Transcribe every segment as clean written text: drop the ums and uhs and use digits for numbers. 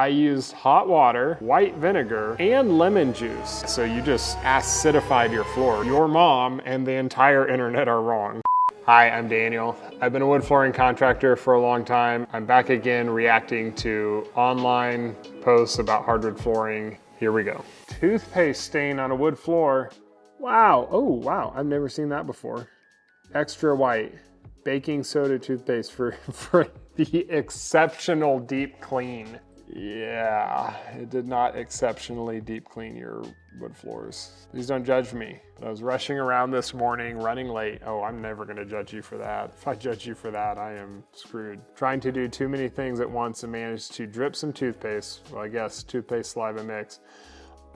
I used hot water, white vinegar, and lemon juice. So you just acidified your floor. Your mom and the entire internet are wrong. Hi, I'm Daniel. I've been a wood flooring contractor for a long time. I'm back again reacting to online posts about hardwood flooring. Here we go. Toothpaste stain on a wood floor. Wow, oh wow, I've never seen that before. Extra white, baking soda toothpaste for the exceptional deep clean. Yeah, it did not exceptionally deep clean your wood floors. Please don't judge me. I was rushing around this morning, running late. Oh, I'm never gonna judge you for that. If I judge you for that, I am screwed. Trying to do too many things at once and managed to drip some toothpaste, well, I guess toothpaste saliva mix,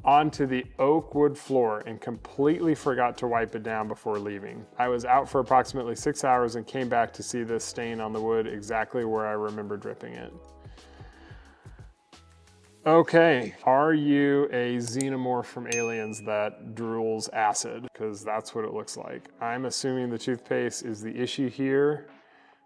onto the oak wood floor and completely forgot to wipe it down before leaving. I was out for approximately 6 hours and came back to see this stain on the wood exactly where I remember dripping it. Okay, are you a xenomorph from Aliens that drools acid? Because that's what it looks like. I'm assuming the toothpaste is the issue here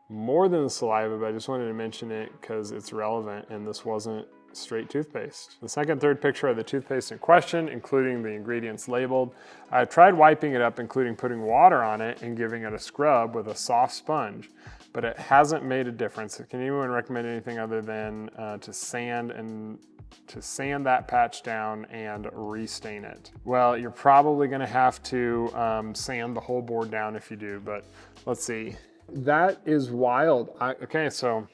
more than the saliva, but I just wanted to mention it because it's relevant and this wasn't straight toothpaste. The second, third picture of the toothpaste in question, including the ingredients labeled. I tried wiping it up, including putting water on it and giving it a scrub with a soft sponge, but it hasn't made a difference. Can anyone recommend anything other than to sand that patch down and restain it? Well, you're probably gonna have to sand the whole board down if you do, but let's see. That is wild. Okay, so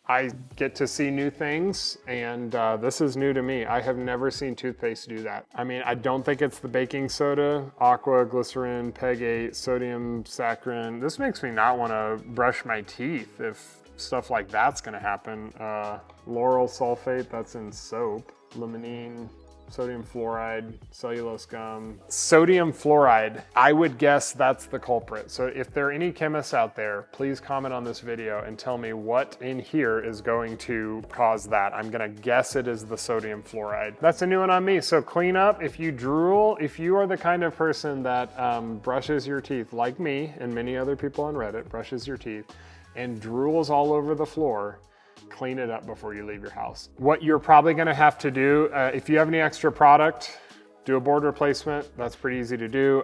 I get to see new things, and this is new to me. I have never seen toothpaste do that. I mean, I don't think it's the baking soda, aqua, glycerin, pegate, sodium saccharin. This makes me not wanna brush my teeth if stuff like that's gonna happen. Lauryl sulfate, that's in soap. Limonene, sodium fluoride, cellulose gum. Sodium fluoride, I would guess that's the culprit. So if there are any chemists out there, please comment on this video and tell me what in here is going to cause that. I'm gonna guess it is the sodium fluoride. That's a new one on me. So clean up, if you drool, if you are the kind of person that brushes your teeth, like me and many other people on Reddit, brushes your teeth and drools all over the floor, clean it up before you leave your house. What you're probably gonna have to do, if you have any extra product, do a board replacement. That's pretty easy to do.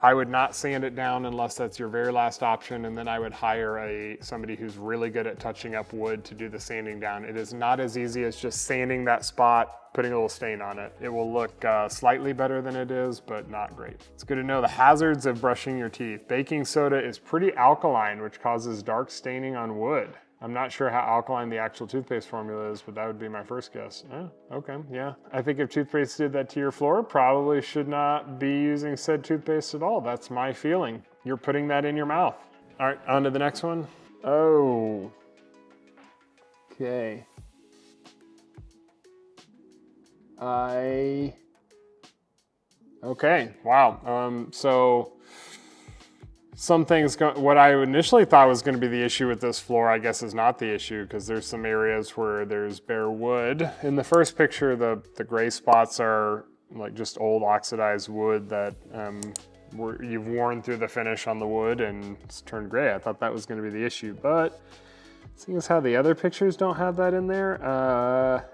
I would not sand it down unless that's your very last option, and then I would hire somebody who's really good at touching up wood to do the sanding down. It is not as easy as just sanding that spot, putting a little stain on it. It will look slightly better than it is, but not great. It's good to know the hazards of brushing your teeth. Baking soda is pretty alkaline, which causes dark staining on wood. I'm not sure how alkaline the actual toothpaste formula is, but that would be my first guess. Okay, yeah. I think if toothpaste did that to your floor, probably should not be using said toothpaste at all. That's my feeling. You're putting that in your mouth. All right, on to the next one. Oh. Okay. Okay, wow. So some things, what I initially thought was gonna be the issue with this floor, I guess is not the issue, because there's some areas where there's bare wood. In the first picture, the gray spots are like just old oxidized wood that you've worn through the finish on the wood and it's turned gray. I thought that was gonna be the issue, but seeing as how the other pictures don't have that in there,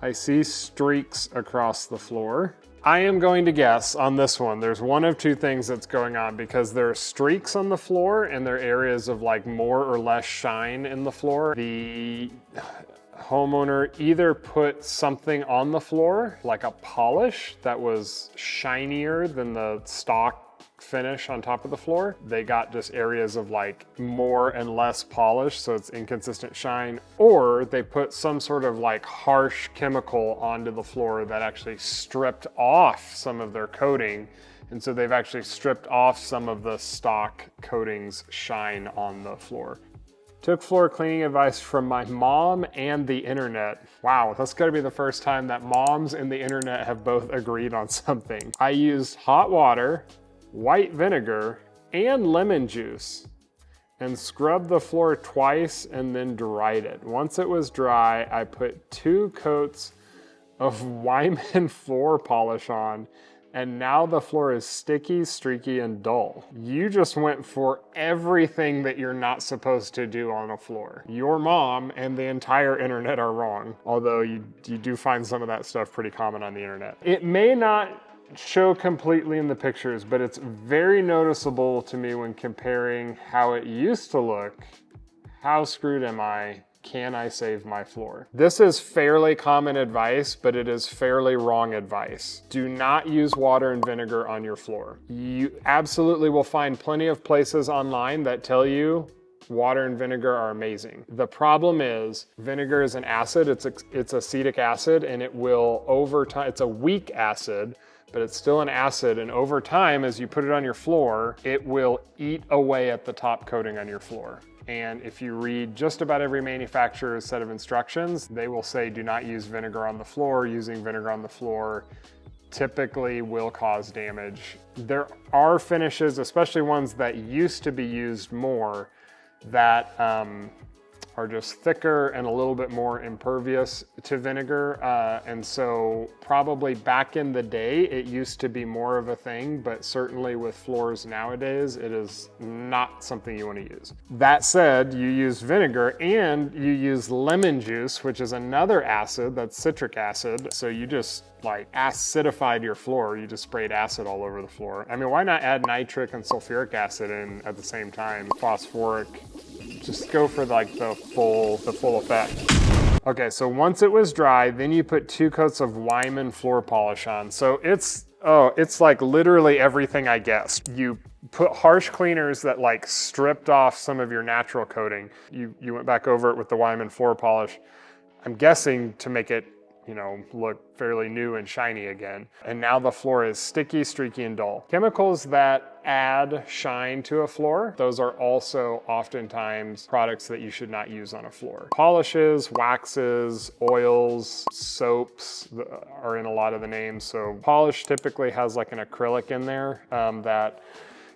I see streaks across the floor. I am going to guess on this one, there's one of two things that's going on, because there are streaks on the floor and there are areas of like more or less shine in the floor. The homeowner either put something on the floor, like a polish that was shinier than the stock finish on top of the floor. They got just areas of like more and less polish, so it's inconsistent shine, or they put some sort of like harsh chemical onto the floor that actually stripped off some of their coating, and so they've actually stripped off some of the stock coatings shine on the floor. Took floor cleaning advice from my mom and the internet. Wow, that's gotta be the first time that moms and the internet have both agreed on something. I used hot water, white vinegar, and lemon juice and scrubbed the floor twice and then dried it. Once it was dry, I put 2 coats of Wyman floor polish on and now the floor is sticky, streaky, and dull. You just went for everything that you're not supposed to do on a floor. Your mom and the entire internet are wrong, although you do find some of that stuff pretty common on the internet. It may not show completely in the pictures, but it's very noticeable to me when comparing how it used to look. How screwed am I? Can I save my floor? This is fairly common advice, but it is fairly wrong advice. Do not use water and vinegar on your floor. You absolutely will find plenty of places online that tell you water and vinegar are amazing. The problem is vinegar is an acid, it's acetic acid, and it will over time, it's a weak acid, but it's still an acid, and over time, as you put it on your floor, it will eat away at the top coating on your floor. And if you read just about every manufacturer's set of instructions, they will say do not use vinegar on the floor. Using vinegar on the floor typically will cause damage. There are finishes, especially ones that used to be used more, that are just thicker and a little bit more impervious to vinegar. And so probably back in the day, it used to be more of a thing, but certainly with floors nowadays, it is not something you want to use. That said, you use vinegar and you use lemon juice, which is another acid, that's citric acid. So you just like acidified your floor. You just sprayed acid all over the floor. I mean, why not add nitric and sulfuric acid in at the same time? Phosphoric. Just go for like the full effect. Okay, so once it was dry, then you put 2 coats of Wyman floor polish on. So it's like literally everything I guessed. You put harsh cleaners that like stripped off some of your natural coating. You went back over it with the Wyman floor polish. I'm guessing to make it, you know, look fairly new and shiny again. And now the floor is sticky, streaky, and dull. Chemicals that add shine to a floor, those are also oftentimes products that you should not use on a floor. Polishes, waxes, oils, soaps are in a lot of the names. So polish typically has like an acrylic in there that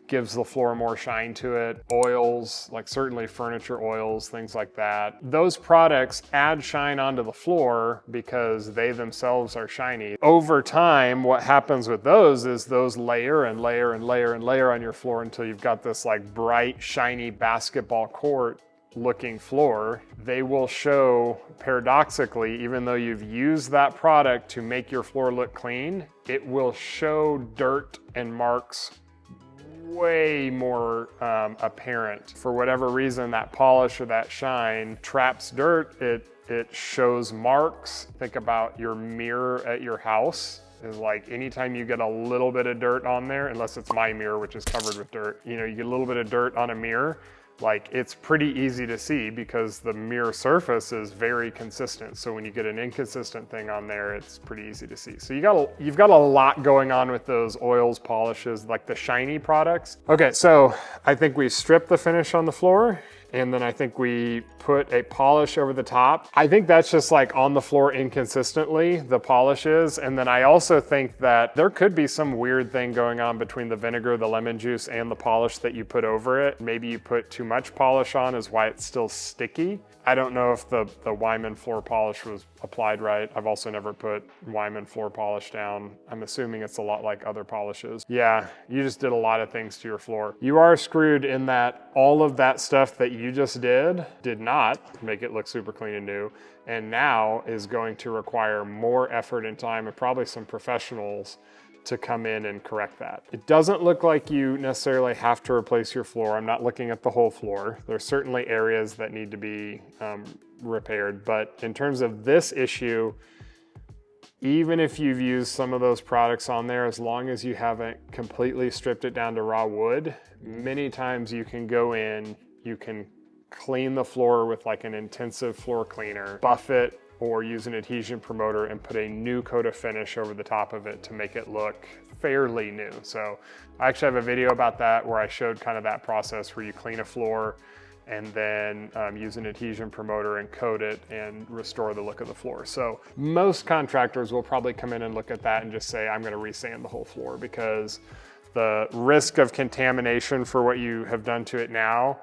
gives the floor more shine to it. Oils, like certainly furniture oils, things like that. Those products add shine onto the floor because they themselves are shiny. Over time, what happens with those is those layer and layer and layer and layer on your floor until you've got this like bright, shiny basketball court looking floor. They will show, paradoxically, even though you've used that product to make your floor look clean, it will show dirt and marks way more apparent. For whatever reason, that polish or that shine traps dirt, it shows marks. Think about your mirror at your house. Is like anytime you get a little bit of dirt on there, unless it's my mirror, which is covered with dirt, you know, you get a little bit of dirt on a mirror, like it's pretty easy to see because the mirror surface is very consistent. So when you get an inconsistent thing on there, it's pretty easy to see. So you've got a lot going on with those oils, polishes, like the shiny products. Okay, so I think we stripped the finish on the floor, and then I think we put a polish over the top. I think that's just like on the floor inconsistently, the polish is. And then I also think that there could be some weird thing going on between the vinegar, the lemon juice, and the polish that you put over it. Maybe you put too much polish on is why it's still sticky. I don't know if the Wyman floor polish was applied right. I've also never put Wyman floor polish down. I'm assuming it's a lot like other polishes. Yeah, you just did a lot of things to your floor. You are screwed in that all of that stuff that you just did not make it look super clean and new, and now is going to require more effort and time and probably some professionals to come in and correct that. It doesn't look like you necessarily have to replace your floor. I'm not looking at the whole floor. There's certainly areas that need to be repaired, but in terms of this issue, even if you've used some of those products on there, as long as you haven't completely stripped it down to raw wood, many times you can go in, you can clean the floor with like an intensive floor cleaner, buff it, or use an adhesion promoter and put a new coat of finish over the top of it to make it look fairly new. So I actually have a video about that where I showed kind of that process where you clean a floor and then use an adhesion promoter and coat it and restore the look of the floor. So most contractors will probably come in and look at that and just say, I'm gonna resand the whole floor, because the risk of contamination for what you have done to it now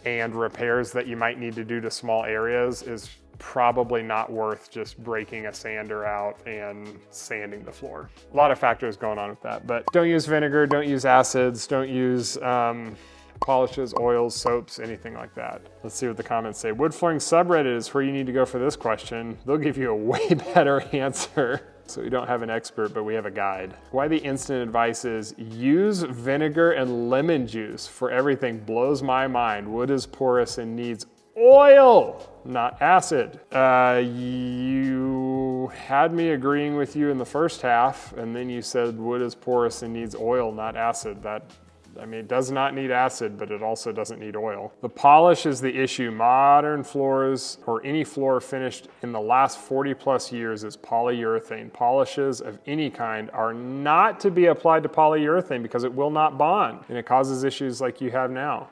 and repairs that you might need to do to small areas is probably not worth just breaking a sander out and sanding the floor. A lot of factors going on with that, but don't use vinegar, don't use acids, don't use polishes, oils, soaps, anything like that. Let's see what the comments say. Wood flooring subreddit is where you need to go for this question. They'll give you a way better answer. So we don't have an expert, but we have a guide. Why the instant advice is use vinegar and lemon juice for everything blows my mind. Wood is porous and needs oil, not acid. You had me agreeing with you in the first half, and then you said wood is porous and needs oil, not acid. I mean, it does not need acid, but it also doesn't need oil. The polish is the issue. Modern floors, or any floor finished in the last 40+ years, is polyurethane. Polishes of any kind are not to be applied to polyurethane because it will not bond, and it causes issues like you have now.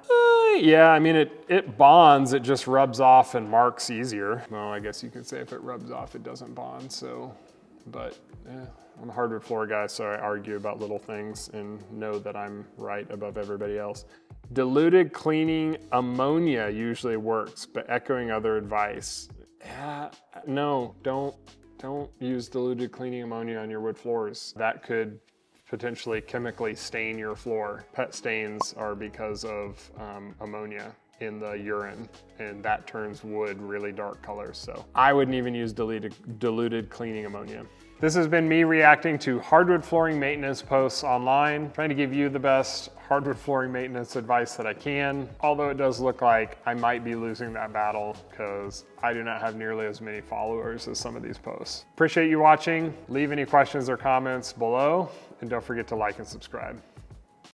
Yeah, I mean, it bonds, it just rubs off and marks easier. Well, I guess you could say if it rubs off, it doesn't bond, so, but yeah. I'm a hardwood floor guy, so I argue about little things and know that I'm right above everybody else. Diluted cleaning ammonia usually works, but echoing other advice. No, don't use diluted cleaning ammonia on your wood floors. That could potentially chemically stain your floor. Pet stains are because of ammonia in the urine, and that turns wood really dark colors. So I wouldn't even use diluted cleaning ammonia. This has been me reacting to hardwood flooring maintenance posts online, trying to give you the best hardwood flooring maintenance advice that I can, although it does look like I might be losing that battle because I do not have nearly as many followers as some of these posts. Appreciate you watching. Leave any questions or comments below, and don't forget to like and subscribe.